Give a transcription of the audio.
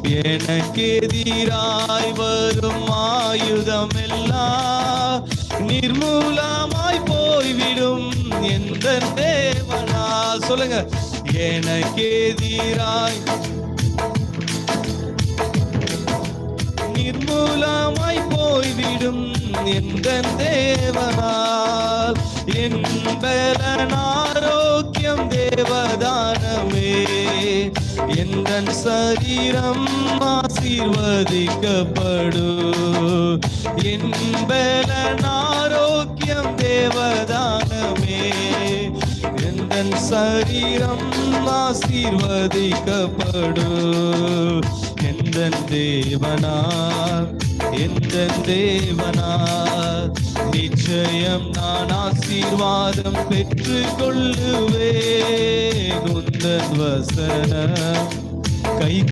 எனக்கு எதிராய் வரும் ஆயுதம் எல்லாம் நிர்மூலமாய் போய்விடும் எந்த தேவனா. சொல்லுங்க, எனக்கு எதிராய் நிர்மூலமாய் போய்விடும் எந்த தேவனால். என் பலன் ஆரோக்கியம் தேவதானமே, எந்த சரீரம் ஆசீர்வதிக்கப்படும். என் பலன் ஆரோக்கியம் தேவதானமே, எந்த சரீரம் ஆசீர்வதிக்கப்படும். எந்த தேவனால், எந்த தேவனால் நிச்சயம் நான் ஆசீர்வாதம் பெற்று கொள்ளுவேன். உந்தன் வசனம் கை